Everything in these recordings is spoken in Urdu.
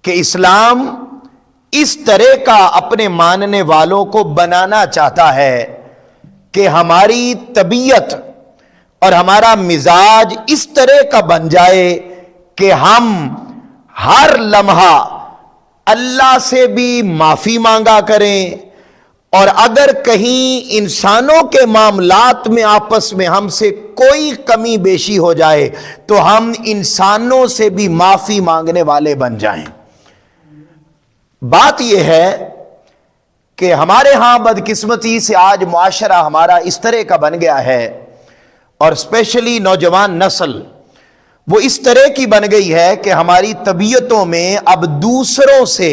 کہ اسلام اس طرح کا اپنے ماننے والوں کو بنانا چاہتا ہے کہ ہماری طبیعت اور ہمارا مزاج اس طرح کا بن جائے کہ ہم ہر لمحہ اللہ سے بھی معافی مانگا کریں، اور اگر کہیں انسانوں کے معاملات میں آپس میں ہم سے کوئی کمی بیشی ہو جائے تو ہم انسانوں سے بھی معافی مانگنے والے بن جائیں۔ بات یہ ہے کہ ہمارے ہاں بدقسمتی سے آج معاشرہ ہمارا اس طرح کا بن گیا ہے، اور اسپیشلی نوجوان نسل وہ اس طرح کی بن گئی ہے کہ ہماری طبیعتوں میں اب دوسروں سے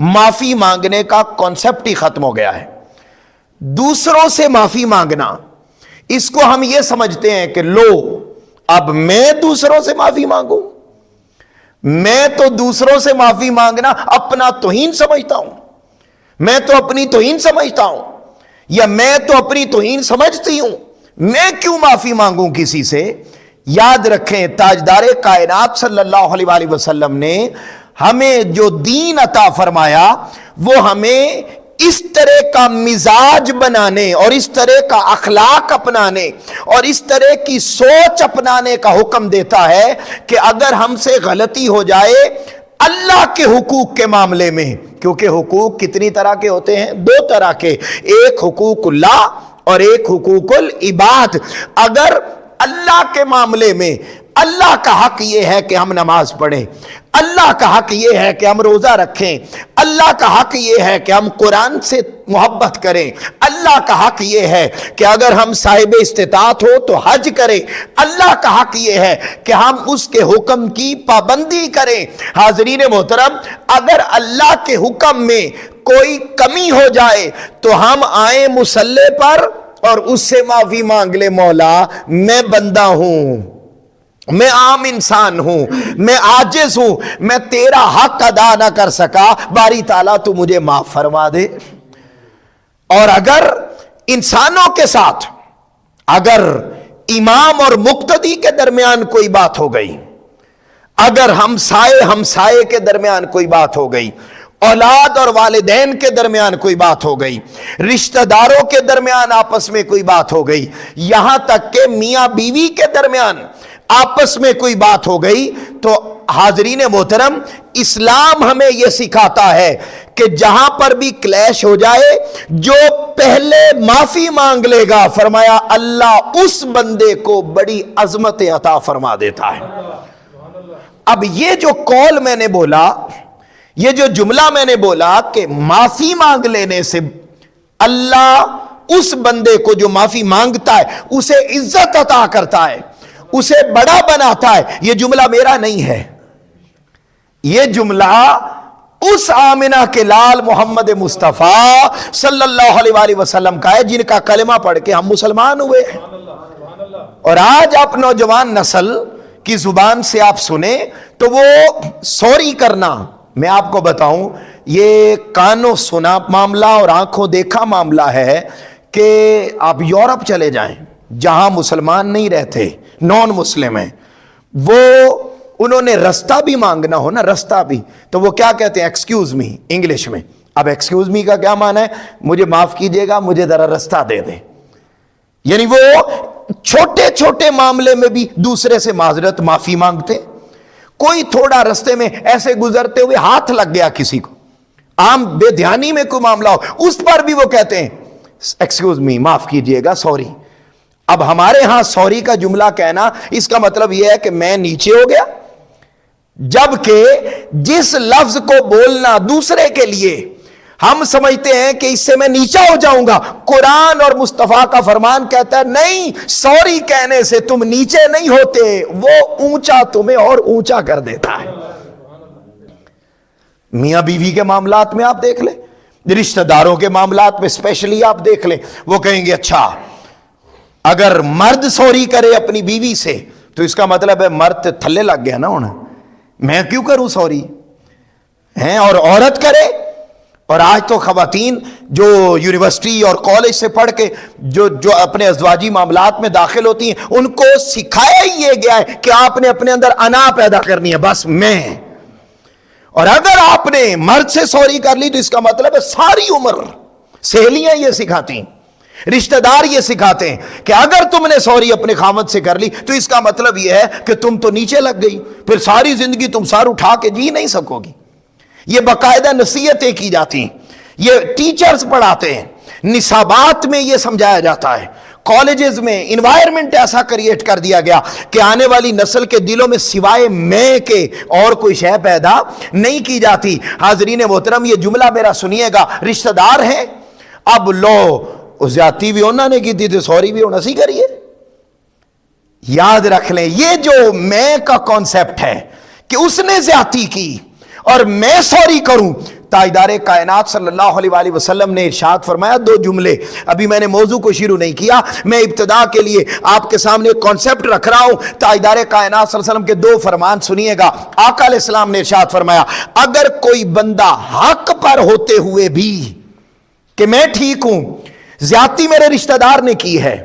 معافی مانگنے کا کانسیپٹ ہی ختم ہو گیا ہے۔ دوسروں سے معافی مانگنا، اس کو ہم یہ سمجھتے ہیں کہ لو اب میں دوسروں سے معافی مانگوں، میں تو دوسروں سے معافی مانگنا اپنا توہین سمجھتا ہوں، میں تو اپنی توہین سمجھتا ہوں، یا میں تو اپنی توہین سمجھتی ہوں، میں کیوں معافی مانگوں کسی سے۔ یاد رکھیں تاجدار کائنات صلی اللہ علیہ وآلہ وسلم نے ہمیں جو دین عطا فرمایا وہ ہمیں اس طرح کا مزاج بنانے اور اس طرح کا اخلاق اپنانے اور اس طرح کی سوچ اپنانے کا حکم دیتا ہے کہ اگر ہم سے غلطی ہو جائے اللہ کے حقوق کے معاملے میں، کیونکہ حقوق کتنی طرح کے ہوتے ہیں؟ دو طرح کے، ایک حقوق اللہ اور ایک حقوق العباد۔ اگر اللہ کے معاملے میں اللہ کا حق یہ ہے کہ ہم نماز پڑھیں، اللہ کا حق یہ ہے کہ ہم روزہ رکھیں، اللہ کا حق یہ ہے کہ ہم قرآن سے محبت کریں، اللہ کا حق یہ ہے کہ اگر ہم صاحب استطاعت ہو تو حج کریں، اللہ کا حق یہ ہے کہ ہم اس کے حکم کی پابندی کریں۔ حاضرین محترم، اگر اللہ کے حکم میں کوئی کمی ہو جائے تو ہم آئیں مصلی پر اور اس سے معافی مانگ لے، مولا میں بندہ ہوں، میں عام انسان ہوں، میں عاجز ہوں، میں تیرا حق ادا نہ کر سکا، باری تعالیٰ تو مجھے معاف فرما دے۔ اور اگر انسانوں کے ساتھ اگر امام اور مقتدی کے درمیان کوئی بات ہو گئی، اگر ہمسائے کے درمیان کوئی بات ہو گئی، اولاد اور والدین کے درمیان کوئی بات ہو گئی، رشتہ داروں کے درمیان آپس میں کوئی بات ہو گئی، یہاں تک کہ میاں بیوی کے درمیان آپس میں کوئی بات ہو گئی، تو حاضرین محترم اسلام ہمیں یہ سکھاتا ہے کہ جہاں پر بھی کلیش ہو جائے جو پہلے معافی مانگ لے گا، فرمایا اللہ اس بندے کو بڑی عظمت عطا فرما دیتا ہے۔ اب یہ جو قول میں نے بولا، یہ جو جملہ میں نے بولا کہ معافی مانگ لینے سے اللہ اس بندے کو جو معافی مانگتا ہے اسے عزت عطا کرتا ہے، اسے بڑا بناتا ہے، یہ جملہ میرا نہیں ہے، یہ جملہ اس آمنہ کے لال محمد مصطفیٰ صلی اللہ علیہ وآلہ وسلم کا ہے، جن کا کلمہ پڑھ کے ہم مسلمان ہوئے ہیں۔ اور آج آپ نوجوان نسل کی زبان سے آپ سنیں تو وہ سوری کرنا، میں آپ کو بتاؤں یہ کانوں سنا معاملہ اور آنکھوں دیکھا معاملہ ہے کہ آپ یورپ چلے جائیں جہاں مسلمان نہیں رہتے، نان مسلم ہیں، وہ انہوں نے رستہ بھی مانگنا ہو نا، رستہ بھی، تو وہ کیا کہتے ہیں؟ ایکسکیوز می، انگلش میں۔ اب ایکسکیوز می کا کیا معنی ہے؟ مجھے معاف کیجئے گا، مجھے ذرا رستہ دے دیں۔ یعنی وہ چھوٹے چھوٹے معاملے میں بھی دوسرے سے معذرت معافی مانگتے۔ کوئی تھوڑا رستے میں ایسے گزرتے ہوئے ہاتھ لگ گیا کسی کو، عام بے دھیانی میں کوئی معاملہ ہو، اس پر بھی وہ کہتے ہیں ایکسکیوز می، معاف کیجئے گا، سوری۔ اب ہمارے ہاں سوری کا جملہ کہنا اس کا مطلب یہ ہے کہ میں نیچے ہو گیا، جبکہ جس لفظ کو بولنا دوسرے کے لیے ہم سمجھتے ہیں کہ اس سے میں نیچا ہو جاؤں گا، قرآن اور مصطفیٰ کا فرمان کہتا ہے نہیں، سوری کہنے سے تم نیچے نہیں ہوتے، وہ اونچا تمہیں اور اونچا کر دیتا ہے۔ میاں بیوی کے معاملات میں آپ دیکھ لیں، رشتہ داروں کے معاملات میں اسپیشلی آپ دیکھ لیں، وہ کہیں گے اچھا اگر مرد سوری کرے اپنی بیوی سے تو اس کا مطلب ہے مرد تھلے لگ گیا نا انہیں، میں کیوں کروں سوری ہیں، اور عورت کرے۔ اور آج تو خواتین جو یونیورسٹی اور کالج سے پڑھ کے جو اپنے ازدواجی معاملات میں داخل ہوتی ہیں، ان کو سکھایا ہی یہ گیا ہے کہ آپ نے اپنے اندر انا پیدا کرنی ہے، بس میں، اور اگر آپ نے مرد سے سوری کر لی تو اس کا مطلب ہے ساری عمر سہیلیاں یہ سکھاتی ہیں، رشتہ دار یہ سکھاتے ہیں کہ اگر تم نے سوری اپنے خامد سے کر لی تو اس کا مطلب یہ ہے کہ تم تو نیچے لگ گئی، پھر ساری زندگی تم سر اٹھا کے جی نہیں سکو گی۔ یہ باقاعدہ نصیحتیں کی جاتی ہیں، یہ ٹیچرز پڑھاتے ہیں، نصابات میں یہ سمجھایا جاتا ہے، کالجز میں انوائرمنٹ ایسا کریٹ کر دیا گیا کہ آنے والی نسل کے دلوں میں سوائے میں کے اور کوئی شے پیدا نہیں کی جاتی۔ حاضرین محترم، یہ جملہ میرا سنیے گا، رشتہ دار ہیں، اب لو زیادتی بھی انہوں نے کی تھی تو سوری بھی ہونا سی کریے۔ یاد رکھ لیں، یہ جو میں کا کانسیپٹ ہے کہ اس نے زیادتی کی اور میں سوری کروں، تاجدار کائنات صلی اللہ علیہ وآلہ وسلم نے ارشاد فرمایا، دو جملے، ابھی میں نے موضوع کو شروع نہیں کیا، میں ابتدا کے لیے آپ کے سامنے ایک کانسیپٹ رکھ رہا ہوں۔ تاجدار کائنات صلی اللہ علیہ وسلم کے دو فرمان سنیے گا۔ آقا علیہ السلام نے ارشاد فرمایا، اگر کوئی بندہ حق پر ہوتے ہوئے بھی کہ میں ٹھیک ہوں، زیادتی میرے رشتہ دار نے کی ہے،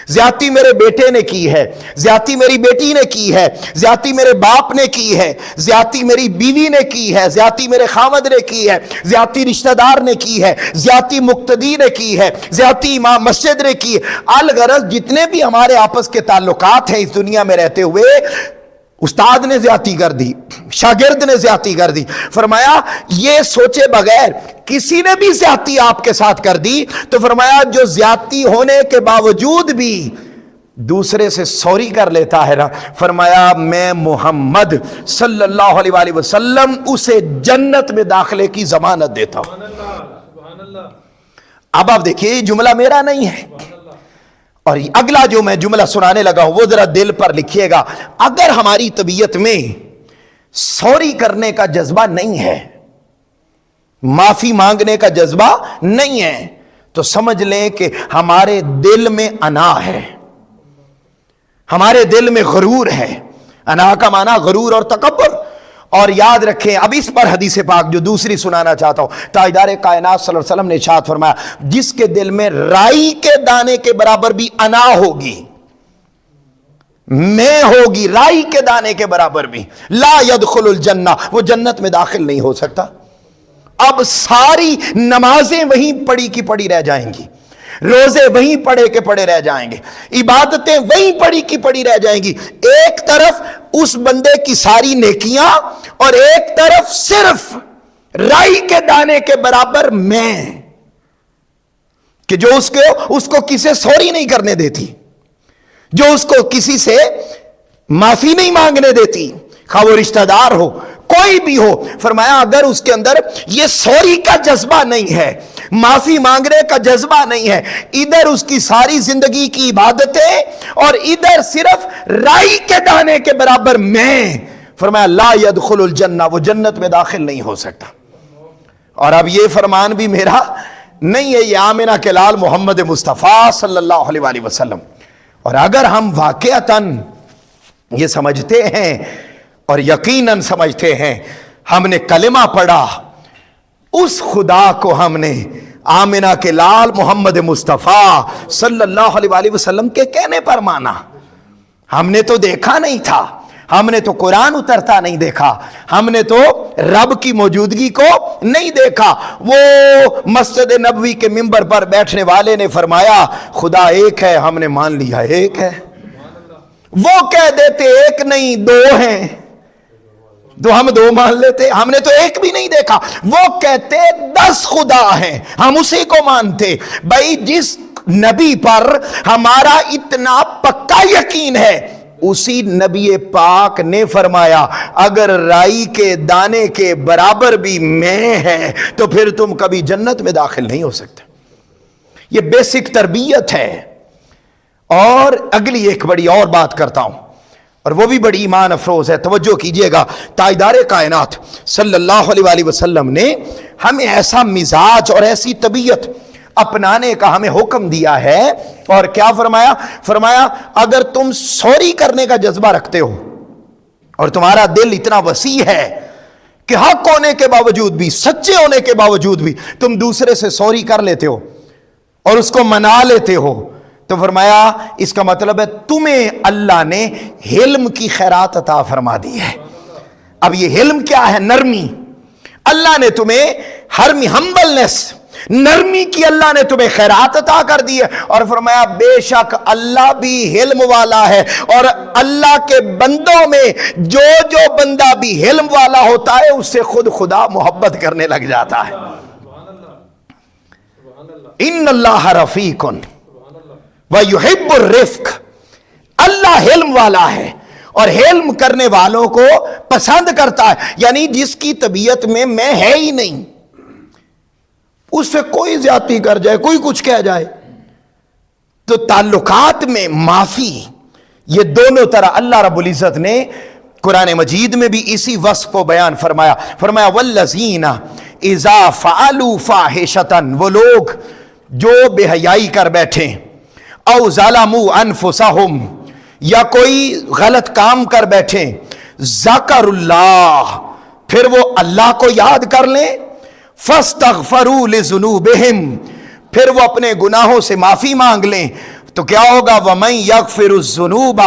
زیادتی میرے بیٹے نے کی ہے، زیادتی میری بیٹی نے کی ہے، زیادتی میرے باپ نے کی ہے، زیادتی میری بیوی نے کی ہے، زیادتی میرے خاوند نے کی ہے، زیادتی رشتہ دار نے کی ہے، زیادتی مقتدی نے کی ہے، زیادتی امام مسجد نے کی ہے، الغرض جتنے بھی ہمارے آپس کے تعلقات ہیں اس دنیا میں رہتے ہوئے، استاد نے زیادتی کر دی، شاگرد نے زیادتی کر دی، فرمایا یہ سوچے بغیر کسی نے بھی زیادتی آپ کے ساتھ کر دی تو فرمایا جو زیادتی ہونے کے باوجود بھی دوسرے سے سوری کر لیتا ہے نا، فرمایا میں محمد صلی اللہ علیہ وآلہ وسلم اسے جنت میں داخلے کی ضمانت دیتا ہوں۔ اب آپ دیکھیے یہ جملہ میرا نہیں ہے، اور اگلا جو میں جملہ سنانے لگا ہوں وہ ذرا دل پر لکھیے گا۔ اگر ہماری طبیعت میں سوری کرنے کا جذبہ نہیں ہے، معافی مانگنے کا جذبہ نہیں ہے، تو سمجھ لیں کہ ہمارے دل میں انا ہے، ہمارے دل میں غرور ہے۔ انا کا معنی غرور اور تکبر۔ اور یاد رکھیں، اب اس پر حدیث پاک جو دوسری سنانا چاہتا ہوں، تاجدار کائنات صلی اللہ علیہ وسلم نے ارشاد فرمایا، جس کے دل میں رائی کے دانے کے برابر بھی انا ہوگی، میں ہوگی، رائی کے دانے کے برابر بھی، لا يدخل الجنہ، وہ جنت میں داخل نہیں ہو سکتا۔ اب ساری نمازیں وہیں پڑی کی پڑی رہ جائیں گی، روزے وہیں پڑے کے پڑے رہ جائیں گے، عبادتیں وہیں پڑی کی پڑی رہ جائیں گی، ایک طرف اس بندے کی ساری نیکیاں اور ایک طرف صرف رائی کے دانے کے برابر میں، کہ جو اس کو کسی سوری نہیں کرنے دیتی، جو اس کو کسی سے معافی نہیں مانگنے دیتی، خواہ وہ رشتہ دار ہو کوئی بھی ہو۔ فرمایا اگر اس کے اندر یہ سوری کا جذبہ نہیں ہے، معافی مانگنے کا جذبہ نہیں ہے، ادھر اس کی ساری زندگی کی عبادتیں اور ادھر صرف رائی کے دانے کے برابر میں، فرمایا لا يدخل الجنہ، وہ جنت میں داخل نہیں ہو سکتا۔ اور اب یہ فرمان بھی میرا نہیں ہے، یہ آمنہ کے لال محمد مصطفیٰ صلی اللہ علیہ وآلہ وسلم۔ اور اگر ہم واقعتاً یہ سمجھتے ہیں اور یقیناً سمجھتے ہیں، ہم نے کلمہ پڑھا، اس خدا کو ہم نے آمنہ کے لال محمد مصطفیٰ صلی اللہ علیہ وآلہ وسلم کے کہنے پر مانا، ہم نے تو دیکھا نہیں تھا، ہم نے تو قرآن اترتا نہیں دیکھا، ہم نے تو رب کی موجودگی کو نہیں دیکھا۔ وہ مسجد نبوی کے ممبر پر بیٹھنے والے نے فرمایا خدا ایک ہے، ہم نے مان لیا ایک ہے، وہ کہہ دیتے ایک نہیں دو ہیں تو ہم دو مان لیتے، ہم نے تو ایک بھی نہیں دیکھا، وہ کہتے 10 خدا ہیں، ہم اسی کو مانتے۔ بھائی جس نبی پر ہمارا اتنا پکا یقین ہے، اسی نبی پاک نے فرمایا اگر رائی کے دانے کے برابر بھی میں ہے تو پھر تم کبھی جنت میں داخل نہیں ہو سکتے۔ یہ بیسک تربیت ہے۔ اور اگلی ایک بڑی اور بات کرتا ہوں، اور وہ بھی بڑی ایمان افروز ہے، توجہ کیجئے گا۔ تاجدار کائنات صلی اللہ علیہ وآلہ وسلم نے ہمیں ایسا مزاج اور ایسی طبیعت اپنانے کا ہمیں حکم دیا ہے، اور کیا فرمایا؟ فرمایا اگر تم سوری کرنے کا جذبہ رکھتے ہو اور تمہارا دل اتنا وسیع ہے کہ حق ہونے کے باوجود بھی، سچے ہونے کے باوجود بھی تم دوسرے سے سوری کر لیتے ہو اور اس کو منا لیتے ہو، تو فرمایا اس کا مطلب ہے تمہیں اللہ نے حلم کی خیرات عطا فرما دی ہے۔ اب یہ حلم کیا ہے؟ نرمی، اللہ نے تمہیں ہمبلنس، نرمی کی اللہ نے تمہیں خیرات عطا کر دی ہے، اور فرمایا بے شک اللہ بھی حلم والا ہے، اور اللہ کے بندوں میں جو جو بندہ بھی حلم والا ہوتا ہے اس سے خود خدا محبت کرنے لگ جاتا ہے۔ ان اللہ رفیق ویحب الرفق، اللہ حلم والا ہے اور حلم کرنے والوں کو پسند کرتا ہے، یعنی جس کی طبیعت میں ہے ہی نہیں، اس سے کوئی زیادتی کر جائے، کوئی کچھ کہہ جائے، تو تعلقات میں معافی، یہ دونوں طرح اللہ رب العزت نے قرآن مجید میں بھی اسی وصف کو بیان فرمایا والذین اذا فعلوا فاحشۃ، وہ لوگ جو بے حیائی کر بیٹھے، او ظلموا انفسہم، یا کوئی غلط کام کر بیٹھے، ذکر اللہ، پھر وہ اللہ کو یاد کر لیں، فاستغفروا لذنوبہم، پھر وہ اپنے گناہوں سے معافی مانگ لیں، تو کیا ہوگا؟ وَمَن يَغْفِرُ الذُّنُوبَ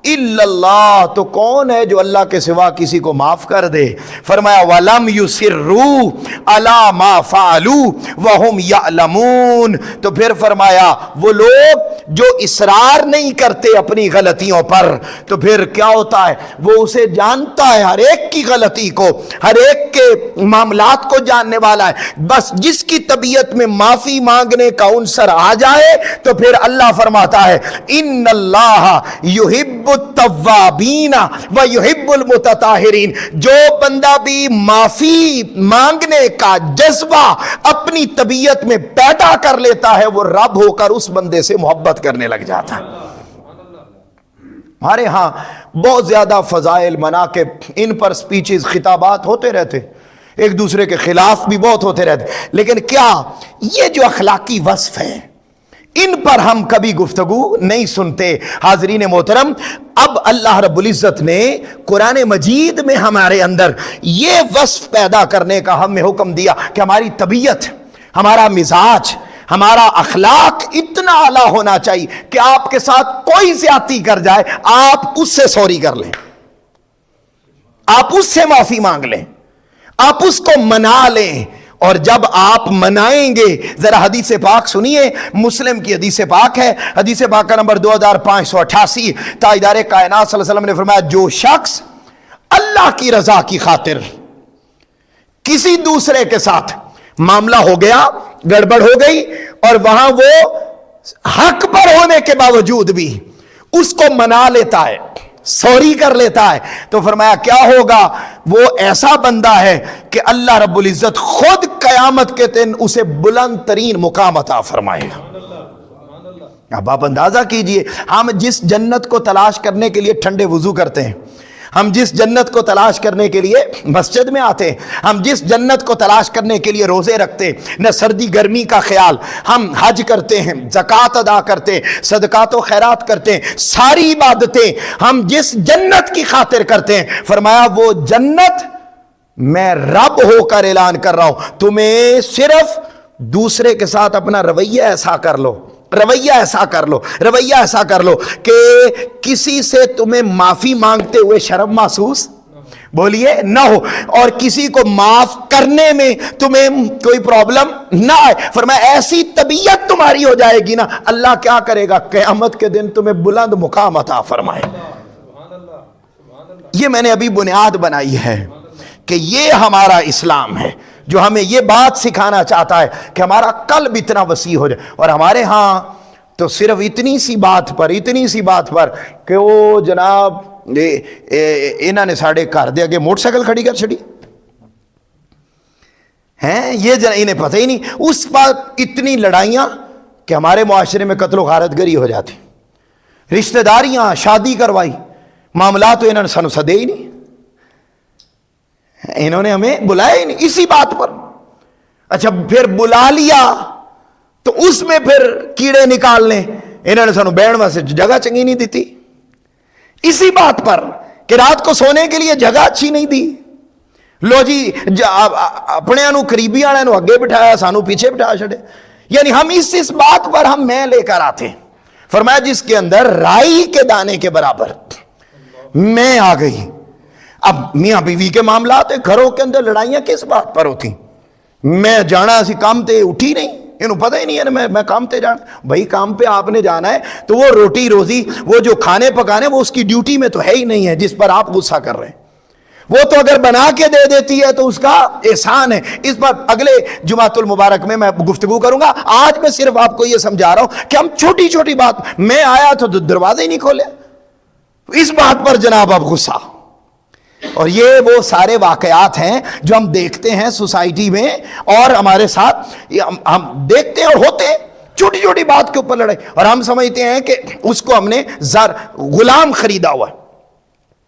إِلَّا اللَّهُ، تو کون ہے جو اللہ کے سوا کسی کو معاف کر دے؟ فرمایا وَلَمْ يُصِرُّوا عَلَى مَا فَعَلُوا وَهُمْ يَعْلَمُونَ، تو پھر فرمایا وہ لوگ جو اصرار نہیں کرتے اپنی غلطیوں پر، تو پھر کیا ہوتا ہے؟ وہ اسے جانتا ہے، ہر ایک کی غلطی کو، ہر ایک کے معاملات کو جاننے والا ہے، بس جس کی طبیعت میں معافی مانگنے کا عنصر آ جائے تو پھر اللہ فرماتا ہے ان اللہ یحب التوابین ویحب المتطہرین، جو بندہ بھی معافی مانگنے کا جذبہ اپنی طبیعت میں پیدا کر لیتا ہے وہ رب ہو کر اس بندے سے محبت کرنے لگ جاتا ہے۔ ہمارے ہاں بہت زیادہ فضائل، مناقب، ان پر سپیچز، خطابات ہوتے رہتے، ایک دوسرے کے خلاف بھی بہت ہوتے رہتے، لیکن کیا یہ جو اخلاقی وصف ہیں ان پر ہم کبھی گفتگو نہیں سنتے؟ حاضرین محترم، اب اللہ رب العزت نے قرآن مجید میں ہمارے اندر یہ وصف پیدا کرنے کا ہمیں حکم دیا کہ ہماری طبیعت، ہمارا مزاج، ہمارا اخلاق اتنا اعلیٰ ہونا چاہیے کہ آپ کے ساتھ کوئی زیادتی کر جائے آپ اس سے سوری کر لیں، آپ اس سے معافی مانگ لیں، آپ اس کو منا لیں، اور جب آپ منائیں گے، ذرا حدیث پاک سنیے، مسلم کی حدیث پاک ہے، حدیث پاک کا نمبر 2588، تاجدار کائنات صلی اللہ علیہ وسلم نے فرمایا جو شخص اللہ کی رضا کی خاطر کسی دوسرے کے ساتھ معاملہ ہو گیا، گڑبڑ ہو گئی، اور وہاں وہ حق پر ہونے کے باوجود بھی اس کو منا لیتا ہے، سوری کر لیتا ہے، تو فرمایا کیا ہوگا؟ وہ ایسا بندہ ہے کہ اللہ رب العزت خود قیامت کے دن اسے بلند ترین مقام عطا فرمائے گا۔ اب آپ اندازہ کیجئے، ہم جس جنت کو تلاش کرنے کے لیے ٹھنڈے وضو کرتے ہیں، ہم جس جنت کو تلاش کرنے کے لیے مسجد میں آتے ہیں، ہم جس جنت کو تلاش کرنے کے لیے روزے رکھتے ہیں، نہ سردی گرمی کا خیال، ہم حج کرتے ہیں، زکوٰۃ ادا کرتے ہیں، صدقات و خیرات کرتے ہیں، ساری عبادتیں ہم جس جنت کی خاطر کرتے ہیں، فرمایا وہ جنت میں رب ہو کر اعلان کر رہا ہوں، تمہیں صرف دوسرے کے ساتھ اپنا رویہ ایسا کر لو، رویہ ایسا کر لو، رویہ ایسا کر لو کہ کسی سے تمہیں معافی مانگتے ہوئے شرم محسوس، بولیے، نہ ہو، اور کسی کو معاف کرنے میں تمہیں کوئی پرابلم نہ آئے۔ فرمایا ایسی طبیعت تمہاری ہو جائے گی نا، اللہ کیا کرے گا؟ قیامت کے دن تمہیں بلند مقام عطا فرمائے۔ یہ میں نے ابھی بنیاد بنائی ہے کہ یہ ہمارا اسلام ہے جو ہمیں یہ بات سکھانا چاہتا ہے کہ ہمارا قلب اتنا وسیع ہو جائے، اور ہمارے ہاں تو صرف اتنی سی بات پر کہ وہ جناب انہوں نے ساڑھے گھر دے اگے موٹر سائیکل کھڑی کر چھڑی ہیں، یہ انہیں پتہ ہی نہیں، اس پر اتنی لڑائیاں کہ ہمارے معاشرے میں قتل و غارت گری ہو جاتی، رشتہ داریاں، شادی کروائی، معاملات تو انہوں نے سانو سدے ہی نہیں، انہوں نے ہمیں بلایا ہی نہیں اسی بات پر۔ اچھا پھر بلا لیا تو اس میں پھر کیڑے نکال لیں، انہوں نے سانو بہن واسطے جگہ چنگی نہیں دیتی، اسی بات پر کہ رات کو سونے کے لیے جگہ اچھی نہیں دی، لو جی اپنے انو قریبی آنے انو اگے بٹھایا، سانو پیچھے بٹھا چھڑے، یعنی ہم اس بات پر ہم میں لے کر آتے ہیں۔ فرمایا جس کے اندر رائی کے دانے کے برابر میں آ گئی، اب میاں بیوی کے معاملات ہیں، گھروں کے اندر لڑائیاں کس بات پر ہوتی؟ میں جانا سی کام تے اٹھی نہیں، انہوں پتہ ہی نہیں ہے میں کام تے جانا۔ بھائی کام پہ آپ نے جانا ہے تو وہ روٹی روزی، وہ جو کھانے پکانے، وہ اس کی ڈیوٹی میں تو ہے ہی نہیں ہے جس پر آپ غصہ کر رہے ہیں۔ وہ تو اگر بنا کے دے دیتی ہے تو اس کا احسان ہے۔ اس پر اگلے جمعۃ المبارک میں گفتگو کروں گا۔ آج میں صرف آپ کو یہ سمجھا رہا ہوں کہ ہم چھوٹی چھوٹی بات، میں آیا تو دروازے ہی نہیں کھولے، اس بات پر جناب اب غصہ۔ اور یہ وہ سارے واقعات ہیں جو ہم دیکھتے ہیں سوسائٹی میں اور ہمارے ساتھ ہم دیکھتے ہیں اور ہوتے ہیں، چھوٹی چھوٹی بات کے اوپر لڑائی، اور ہم سمجھتے ہیں کہ اس کو ہم نے غلام خریدا ہوا ہے۔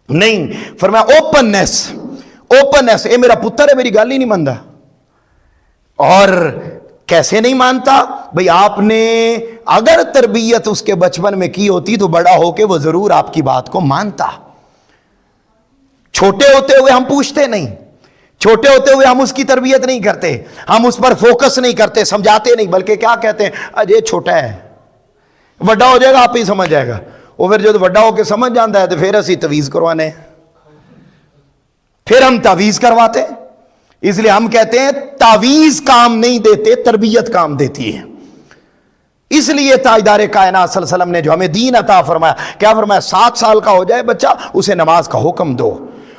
نہیں، فرمایا اوپننس، اے میرا پتر ہے، میری گل ہی نہیں مانتا۔ اور کیسے نہیں مانتا؟ بھئی آپ نے اگر تربیت اس کے بچپن میں کی ہوتی تو بڑا ہو کے وہ ضرور آپ کی بات کو مانتا۔ چھوٹے ہوتے ہوئے ہم پوچھتے نہیں، چھوٹے ہوتے ہوئے ہم اس کی تربیت نہیں کرتے، ہم اس پر فوکس نہیں کرتے، سمجھاتے نہیں، بلکہ کیا کہتے ہیں، اجے چھوٹا ہے، بڑا ہو جائے گا آپ ہی سمجھ جائے گا۔ وہ پھر جو بڑا ہو کے سمجھ جاتا ہے تو پھر اسی تویز کروانے، پھر ہم تعویز کرواتے۔ اس لیے ہم کہتے ہیں تعویز کام نہیں دیتے، تربیت کام دیتی ہے۔ اس لیے تاجدار کائنات صلی اللہ علیہ وسلم نے جو ہمیں دین عطا فرمایا، کیا فرمایا؟ 7 سال کا ہو جائے بچہ اسے نماز کا حکم دو،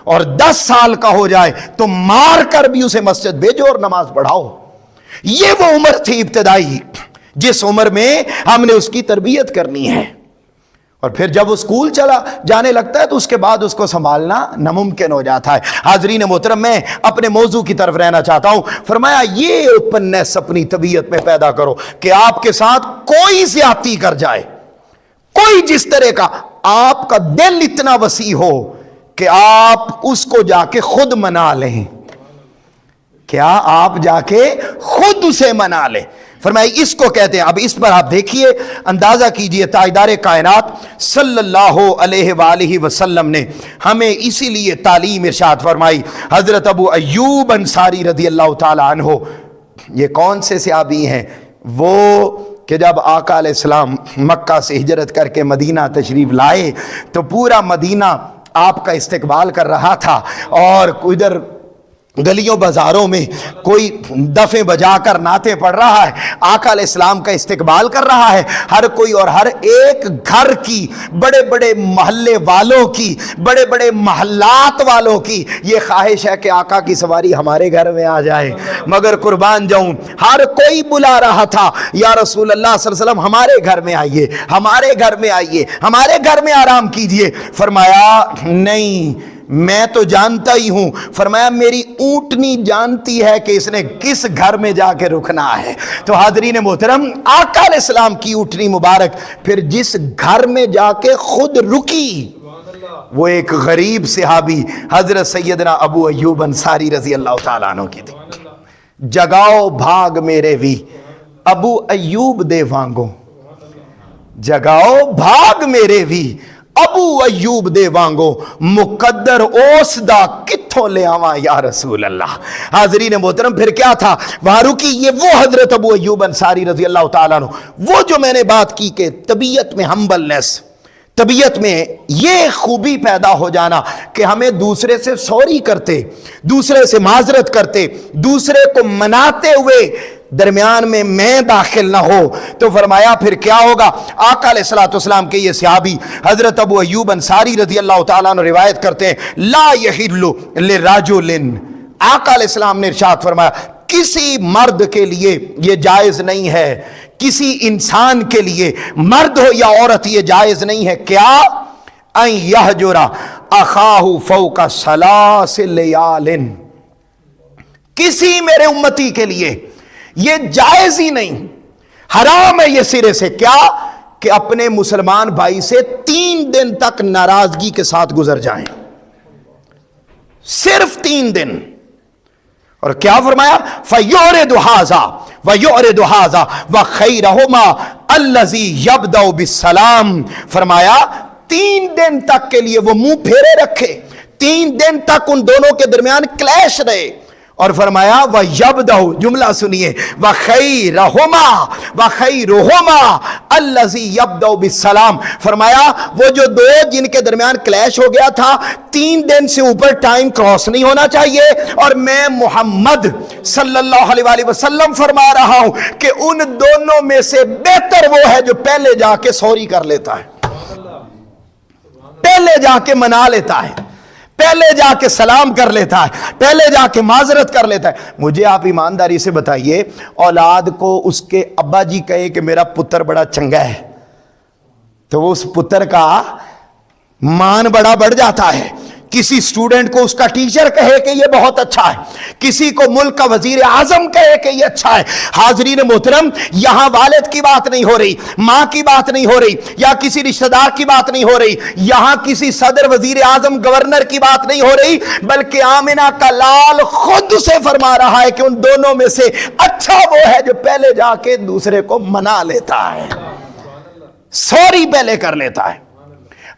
اور 10 سال کا ہو جائے تو مار کر بھی اسے مسجد بھیجو اور نماز پڑھاؤ۔ یہ وہ عمر تھی ابتدائی جس عمر میں ہم نے اس کی تربیت کرنی ہے، اور پھر جب وہ اسکول چلا جانے لگتا ہے تو اس کے بعد اس کو سنبھالنا ناممکن ہو جاتا ہے۔ حاضرین محترم، میں اپنے موضوع کی طرف رہنا چاہتا ہوں۔ فرمایا یہ اوپننس اپنی طبیعت میں پیدا کرو کہ آپ کے ساتھ کوئی زیادتی کر جائے، کوئی جس طرح کا، آپ کا دل اتنا وسیع ہو کہ آپ اس کو جا کے خود منا لیں۔ کیا آپ جا کے خود اسے منا لیں؟ فرمایا اس کو کہتے ہیں۔ اب اس پر آپ دیکھیے، اندازہ کیجئے، تاجدار کائنات صلی اللہ علیہ وآلہ وسلم نے ہمیں اسی لیے تعلیم ارشاد فرمائی۔ حضرت ابو ایوب انصاری رضی اللہ تعالی عنہ، یہ کون سے صحابی ہیں؟ وہ کہ جب آقا علیہ السلام مکہ سے ہجرت کر کے مدینہ تشریف لائے تو پورا مدینہ آپ کا استقبال کر رہا تھا، اور ادھر گلیوں بازاروں میں کوئی دفیں بجا کر نعتیں پڑھ رہا ہے، آقا علیہ السلام کا استقبال کر رہا ہے ہر کوئی، اور ہر ایک گھر کی، بڑے بڑے محلے والوں کی، بڑے بڑے محلات والوں کی یہ خواہش ہے کہ آقا کی سواری ہمارے گھر میں آ جائے۔ مگر قربان جاؤں، ہر کوئی بلا رہا تھا، یا رسول اللہ صلی اللہ علیہ وسلم ہمارے گھر میں آئیے، ہمارے گھر میں آئیے، ہمارے گھر میں آرام کیجئے۔ فرمایا نہیں، میں تو جانتا ہی ہوں۔ فرمایا میری اونٹنی جانتی ہے کہ اس نے کس گھر میں جا کے رکنا ہے۔ تو حاضرین محترم، آقا علیہ السلام کی اونٹنی مبارک پھر جس گھر میں جا کے خود رکی، وہ ایک غریب صحابی حضرت سیدنا ابو ایوب انصاری رضی اللہ تعالیٰ عنہ کی تھی۔ جگاؤ بھاگ میرے وی ابو ایوب دے وانگو، جگاؤ بھاگ میرے وی ابو ایوب دے وانگو، مقدر اوس دا کتھوں لے آواں یا رسول اللہ۔ حاضرین محترم، پھر کیا تھا وہاں رکی؟ یہ وہ حضرت ابو ایوب انصاری رضی اللہ تعالیٰ عنہ، وہ جو میں نے بات کی کہ طبیعت میں ہمبلنس، طبیعت میں یہ خوبی پیدا ہو جانا کہ ہمیں دوسرے سے سوری کرتے، دوسرے سے معذرت کرتے، دوسرے کو مناتے ہوئے درمیان میں میں داخل نہ ہو۔ تو فرمایا پھر کیا ہوگا؟ آقا علیہ السلام کے یہ صحابی حضرت ابو ایوب انصاری رضی اللہ تعالیٰ عنہ روایت کرتے ہیں، لا یحل لرجل، آقا علیہ السلام نے ارشاد فرمایا کسی مرد کے لیے یہ جائز نہیں ہے، کسی انسان کے لیے، مرد ہو یا عورت، یہ جائز نہیں ہے، کیا؟ ان یہجر اخاہ فوق 3 لیال، کسی میرے امتی کے لیے یہ جائز ہی نہیں، حرام ہے یہ سرے سے، کیا؟ کہ اپنے مسلمان بھائی سے 3 دن تک ناراضگی کے ساتھ گزر جائیں، صرف 3 دن۔ اور کیا فرمایا؟ فَيُعْرِضُ هَذَا وَيُعْرِضُ هَذَا وَخَيْرَهُمَا الَّذِي يَبْدَأُ بِالسَّلَامِ، فرمایا 3 دن تک کے لیے وہ منہ پھیرے رکھے، 3 دن تک ان دونوں کے درمیان کلیش رہے، اور فرمایا وَيَبْدَأُ، جملہ سنیے، وَخَيْرُهُمَا الَّذِي يَبْدَأُ بِالسَّلَامِ، فرمایا وہ جو دو جن کے درمیان کلیش ہو گیا تھا، 3 دن سے اوپر ٹائم کراس نہیں ہونا چاہیے، اور میں محمد صلی اللہ علیہ وآلہ وسلم فرما رہا ہوں کہ ان دونوں میں سے بہتر وہ ہے جو پہلے جا کے سوری کر لیتا ہے، پہلے جا کے منا لیتا ہے، پہلے جا کے سلام کر لیتا ہے، پہلے جا کے معذرت کر لیتا ہے۔ مجھے آپ ایمانداری سے بتائیے، اولاد کو اس کے ابا جی کہے کہ میرا پتر بڑا چنگا ہے تو وہ اس پتر کا مان بڑا بڑھ جاتا ہے۔ کسی سٹوڈنٹ کو اس کا ٹیچر کہے کہ یہ بہت اچھا ہے، کسی کو ملک کا وزیر اعظم کہے کہ یہ اچھا ہے۔ حاضرین محترم، یہاں والد کی بات نہیں ہو رہی، ماں کی بات نہیں ہو رہی، یا کسی رشتہ دار کی بات نہیں ہو رہی، یہاں کسی صدر، وزیر اعظم، گورنر کی بات نہیں ہو رہی، بلکہ آمنہ کا لال خود سے فرما رہا ہے کہ ان دونوں میں سے اچھا وہ ہے جو پہلے جا کے دوسرے کو منا لیتا ہے، سوری پہلے کر لیتا ہے۔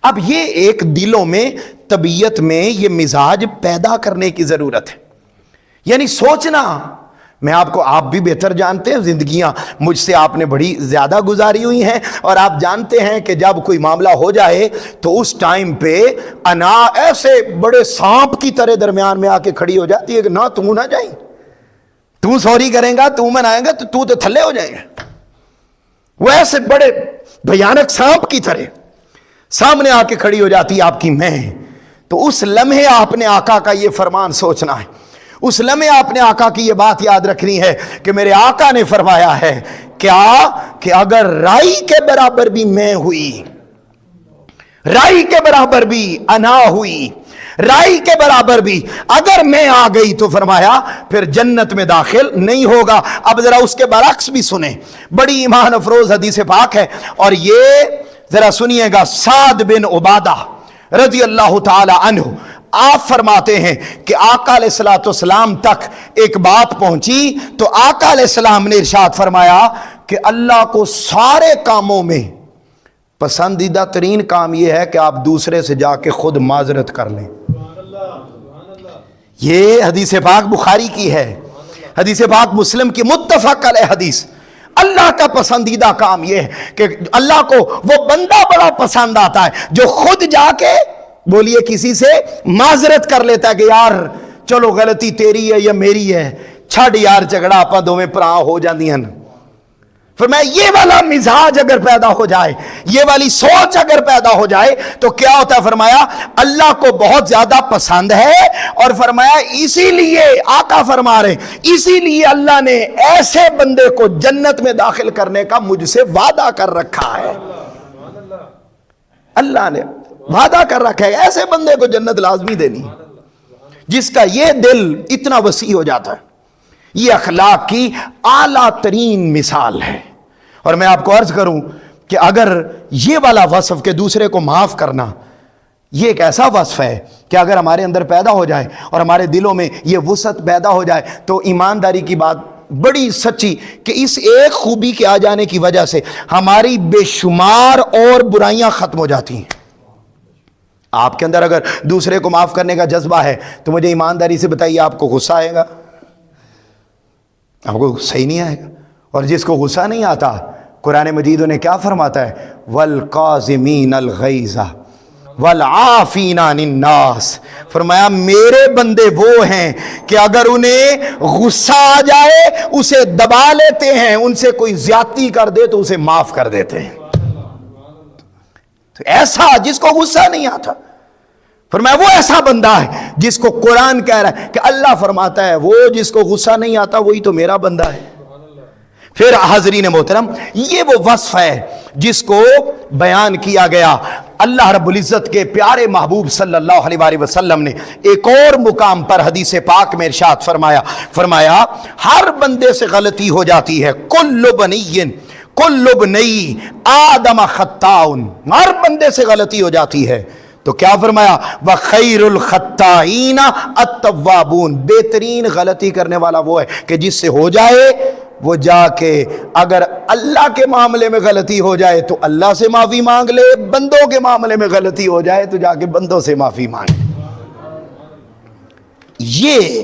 اب یہ ایک دلوں میں، طبیعت میں یہ مزاج پیدا کرنے کی ضرورت ہے، یعنی سوچنا۔ میں آپ بھی بہتر جانتے ہیں، زندگیاں مجھ سے آپ نے بڑی زیادہ گزاری ہوئی ہیں، اور آپ جانتے ہیں کہ جب کوئی معاملہ ہو جائے تو اس ٹائم پہ انا ایسے بڑے سانپ کی طرح درمیان میں آ کے کھڑی ہو جاتی ہے کہ نہ تو نہ جائیں، تو سوری کریں گا، تو منائیں گا تو تھلے ہو جائیں گے۔ وہ ایسے بڑے بھیانک سانپ کی طرح سامنے آ کے کھڑی ہو جاتی ہے آپ کی میں۔ تو اس لمحے آپ نے آقا کا یہ فرمان سوچنا ہے، اس لمحے آپ نے آقا کی یہ بات یاد رکھنی ہے کہ میرے آقا نے فرمایا ہے کیا کہ اگر رائی کے برابر بھی میں ہوئی، رائی کے برابر بھی انا ہوئی، رائی کے برابر بھی اگر میں آ گئی تو فرمایا پھر جنت میں داخل نہیں ہوگا۔ اب ذرا اس کے برعکس بھی سنیں، بڑی ایمان افروز حدیث پاک ہے، اور یہ ذرا سنیے گا۔ سعد بن عبادہ رضی اللہ تعالی عنہ آپ فرماتے ہیں کہ آقا علیہ السلام تک ایک بات پہنچی تو آقا علیہ السلام نے ارشاد فرمایا کہ اللہ کو سارے کاموں میں پسندیدہ ترین کام یہ ہے کہ آپ دوسرے سے جا کے خود معذرت کر لیں۔ یہ حدیث پاک بخاری کی ہے، حدیث پاک مسلم کی متفق علیہ حدیث۔ اللہ کا پسندیدہ کام یہ ہے کہ اللہ کو وہ بندہ بڑا پسند آتا ہے جو خود جا کے بولیے کسی سے معذرت کر لیتا ہے کہ یار چلو غلطی تیری ہے یا میری ہے، چھڑ یار جھگڑا آپ دوویں پرا ہو جاندی ہیں۔ فرمایا یہ والا مزاج اگر پیدا ہو جائے، یہ والی سوچ اگر پیدا ہو جائے تو کیا ہوتا ہے؟ فرمایا اللہ کو بہت زیادہ پسند ہے، اور فرمایا اسی لیے آقا فرما رہے اسی لیے اللہ نے ایسے بندے کو جنت میں داخل کرنے کا مجھ سے وعدہ کر رکھا ہے۔ اللہ نے وعدہ کر رکھا ہے ایسے بندے کو جنت لازمی دینی، جس کا یہ دل اتنا وسیع ہو جاتا ہے۔ یہ اخلاق کی اعلیٰ ترین مثال ہے۔ اور میں آپ کو عرض کروں کہ اگر یہ والا وصف کہ دوسرے کو معاف کرنا، یہ ایک ایسا وصف ہے کہ اگر ہمارے اندر پیدا ہو جائے اور ہمارے دلوں میں یہ وسعت پیدا ہو جائے تو ایمانداری کی بات بڑی سچی کہ اس ایک خوبی کے آ جانے کی وجہ سے ہماری بے شمار اور برائیاں ختم ہو جاتی ہیں۔ آپ کے اندر اگر دوسرے کو معاف کرنے کا جذبہ ہے تو مجھے ایمانداری سے بتائیے آپ کو غصہ آئے گا؟ آپ کو صحیح نہیں آئے گا۔ اور جس کو غصہ نہیں آتا، قرآن مجید انہیں کیا فرماتا ہے؟ وَالْقَاظِمِينَ الْغَيْظَ وَالْعَافِينَ عَنِ النَّاسِ، فرمایا میرے بندے وہ ہیں کہ اگر انہیں غصہ آ جائے اسے دبا لیتے ہیں، ان سے کوئی زیادتی کر دے تو اسے معاف کر دیتے ہیں۔ تو ایسا جس کو غصہ نہیں آتا، فرمایا وہ ایسا بندہ ہے جس کو قرآن کہہ رہا ہے کہ اللہ فرماتا ہے وہ جس کو غصہ نہیں آتا وہی تو میرا بندہ ہے۔ پھر حاضرین محترم، یہ وہ وصف ہے جس کو بیان کیا گیا۔ اللہ رب العزت کے پیارے محبوب صلی اللہ علیہ وآلہ وسلم نے ایک اور مقام پر حدیث پاک میں ارشاد فرمایا ہر بندے سے غلطی ہو جاتی ہے، کل بنی آدم خطاء، ہر بندے سے غلطی ہو جاتی ہے۔ تو کیا فرمایا؟ وَخَيْرُ الْخَطَّائِينَ التَّوَّابُونَ، بہترین غلطی کرنے والا وہ ہے کہ جس سے ہو جائے وہ جا کے اگر اللہ کے معاملے میں غلطی ہو جائے تو اللہ سے معافی مانگ لے، بندوں کے معاملے میں غلطی ہو جائے تو جا کے بندوں سے معافی مانگے۔ یہ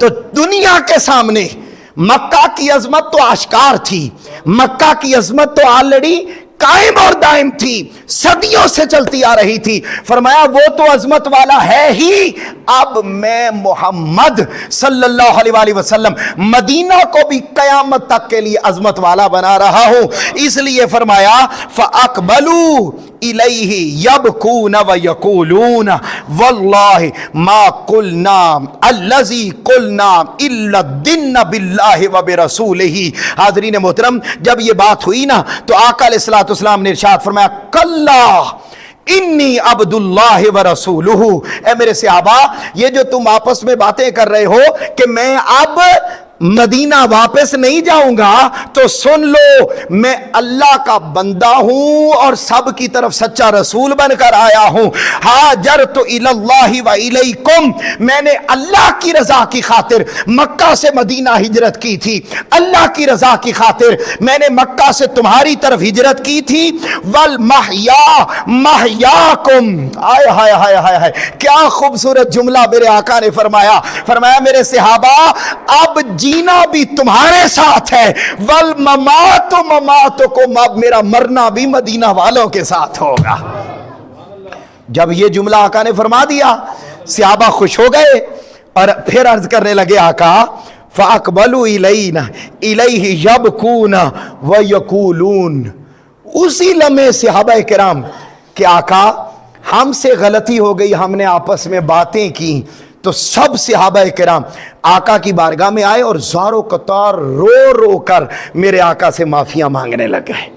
تو دنیا کے سامنے مکہ کی عظمت تو آشکار تھی، مکہ کی عظمت تو آلریڈی قائم اور دائم تھی، صدیوں سے چلتی آ رہی تھی۔ فرمایا وہ تو عظمت والا ہے ہی، اب میں محمد صلی اللہ علیہ وآلہ وسلم مدینہ کو بھی قیامت تک کے لیے عظمت والا بنا رہا ہوں۔ اس لیے فرمایا فَأَقْبَلُوا إِلَيْهِ يَبْكُونَ وَيَقُولُونَ وَاللَّهِ مَا قُلْنَا الَّذِي قُلْنَا إِلَّا الدِّنَّ بِاللَّهِ وَبِرَسُولِهِ۔ حاضرین محترم، جب یہ بات ہوئی نا تو آقا علیہ السلام نے ارشاد فرمایا کلا انی عبد اللہ و رسولہ۔ اے میرے صحابہ، یہ جو تم آپس میں باتیں کر رہے ہو کہ میں اب مدینہ واپس نہیں جاؤں گا، تو سن لو میں اللہ کا بندہ ہوں اور سب کی طرف سچا رسول بن کر آیا ہوں۔ ہاجرت الی اللہ و الیکم، میں نے اللہ کی رضا کی خاطر مکہ سے مدینہ ہجرت کی تھی، اللہ کی رضا کی خاطر میں نے مکہ سے تمہاری طرف ہجرت کی تھی۔ والمحیا محیاکم، آئے ہائے ہائے ہائے ہائے، کیا خوبصورت جملہ میرے آقا نے فرمایا۔ فرمایا میرے صحابہ اب جینا بھی تمہارے ساتھ ہے، والممات مماتکم، اب میرا مرنا بھی مدینہ والوں کے ساتھ ہوگا۔ جب یہ جملہ آقا نے فرما دیا صحابہ خوش ہو گئے اور پھر عرض کرنے لگے آقا فَأَقْبَلُوا إِلَيْهِ يَبْكُونَ وَيَقُولُونَ۔ اسی لمحے صحابہ کرام کہ آقا ہم سے غلطی ہو گئی، ہم نے آپس میں باتیں کی، تو سب صحابہ کرام آقا کی بارگاہ میں آئے اور زارو قطار رو رو کر میرے آقا سے معافیاں مانگنے لگ گئے۔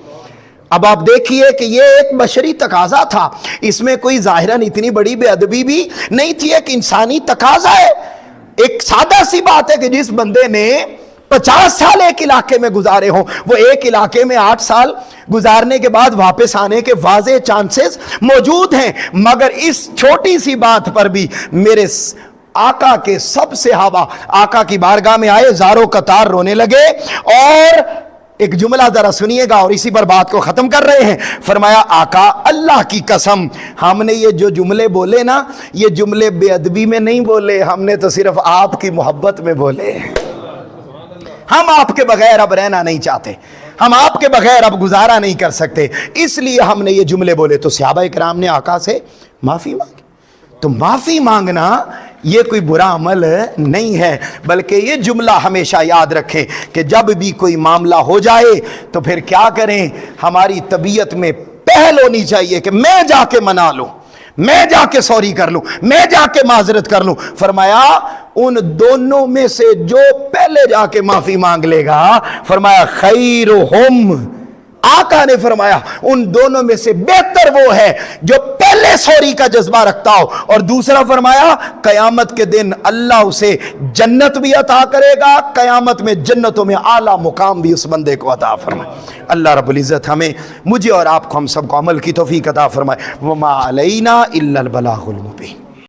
اب آپ دیکھیے کہ یہ ایک بشری تقاضا تھا، اس میں کوئی ظاہراً اتنی بڑی بے ادبی بھی نہیں تھی، ایک انسانی تقاضا ہے۔ ایک سادہ سی بات ہے کہ جس بندے نے 50 سال ایک علاقے میں گزارے ہوں، وہ ایک علاقے میں 8 سال گزارنے کے بعد واپس آنے کے واضح چانسز موجود ہیں، مگر اس چھوٹی سی بات پر بھی میرے آقا کے سب صحابہ آقا کی بارگاہ میں آئے، زارو قطار رونے لگے۔ اور ایک جملہ ذرا سنیے گا اور اسی پر بات کو ختم کر رہے ہیں۔ فرمایا آقا اللہ کی قسم ہم نے یہ جو جملے بولے نا، یہ جملے بے ادبی میں نہیں بولے، ہم نے تو صرف آپ کی محبت میں بولے۔ ہم آپ کے بغیر اب رہنا نہیں چاہتے، ہم آپ کے بغیر اب گزارا نہیں کر سکتے، اس لیے ہم نے یہ جملے بولے۔ تو صحابہ کرام نے آقا سے معافی مانگی۔ تو معافی مانگنا یہ کوئی برا عمل نہیں ہے، بلکہ یہ جملہ ہمیشہ یاد رکھیں کہ جب بھی کوئی معاملہ ہو جائے تو پھر کیا کریں، ہماری طبیعت میں پہل ہونی چاہیے کہ میں جا کے منا لوں، میں جا کے سوری کر لوں، میں جا کے معذرت کر لوں۔ فرمایا ان دونوں میں سے جو پہلے جا کے معافی مانگ لے گا، فرمایا خیرہم، آقا نے فرمایا ان دونوں میں سے بہتر وہ ہے جو پہلے سوری کا جذبہ رکھتا ہو، اور دوسرا فرمایا قیامت کے دن اللہ اسے جنت بھی عطا کرے گا، قیامت میں جنتوں میں اعلیٰ مقام بھی اس بندے کو عطا فرمائے۔ اللہ رب العزت ہمیں، مجھے اور آپ کو، ہم سب کو عمل کی توفیق عطا فرمائے۔ وما علینا الا البلاغ المبین۔